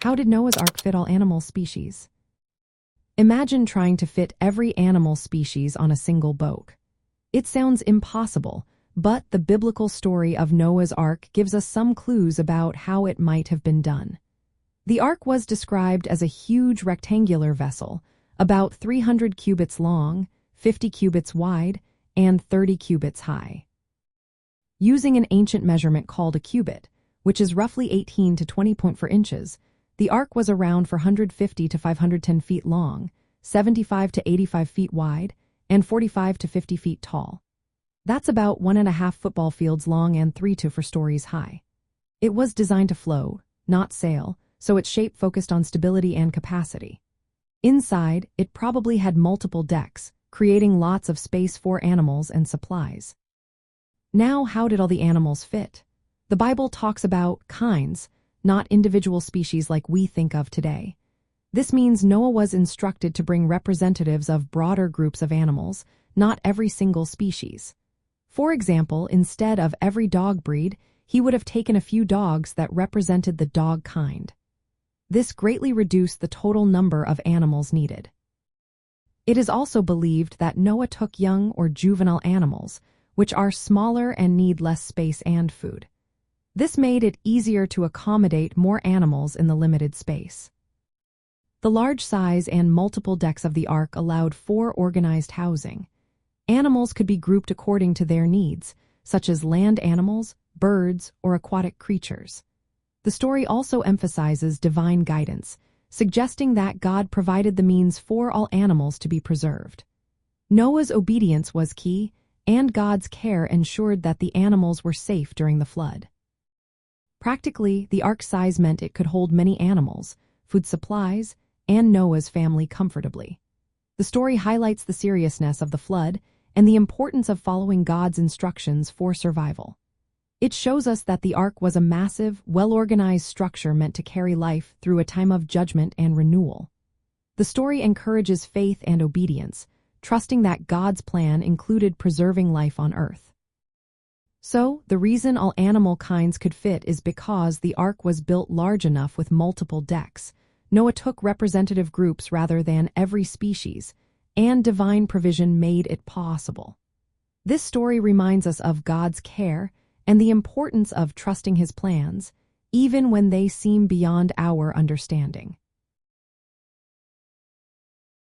How did Noah's Ark fit all animal species? Imagine trying to fit every animal species on a single boat. It sounds impossible, but the biblical story of Noah's Ark gives us some clues about how it might have been done. The ark was described as a huge rectangular vessel, about 300 cubits long, 50 cubits wide, and 30 cubits high. Using an ancient measurement called a cubit, which is roughly 18 to 20.4 inches, the ark was around 450 to 510 feet long, 75 to 85 feet wide, and 45 to 50 feet tall. That's about 1.5 football fields long and 3 to 4 stories high. It was designed to float, not sail, so its shape focused on stability and capacity. Inside, it probably had multiple decks, creating lots of space for animals and supplies. Now, how did all the animals fit? The Bible talks about kinds, not individual species like we think of today. This means Noah was instructed to bring representatives of broader groups of animals, not every single species. For example, instead of every dog breed, he would have taken a few dogs that represented the dog kind. This greatly reduced the total number of animals needed. It is also believed that Noah took young or juvenile animals, which are smaller and need less space and food. This made it easier to accommodate more animals in the limited space. The large size and multiple decks of the ark allowed for organized housing. Animals could be grouped according to their needs, such as land animals, birds, or aquatic creatures. The story also emphasizes divine guidance, suggesting that God provided the means for all animals to be preserved. Noah's obedience was key, and God's care ensured that the animals were safe during the flood. Practically, the ark's size meant it could hold many animals, food supplies, and Noah's family comfortably. The story highlights the seriousness of the flood and the importance of following God's instructions for survival. It shows us that the ark was a massive, well-organized structure meant to carry life through a time of judgment and renewal. The story encourages faith and obedience, trusting that God's plan included preserving life on earth. So, the reason all animal kinds could fit is because the ark was built large enough with multiple decks. Noah took representative groups rather than every species, and divine provision made it possible. This story reminds us of God's care and the importance of trusting His plans, even when they seem beyond our understanding.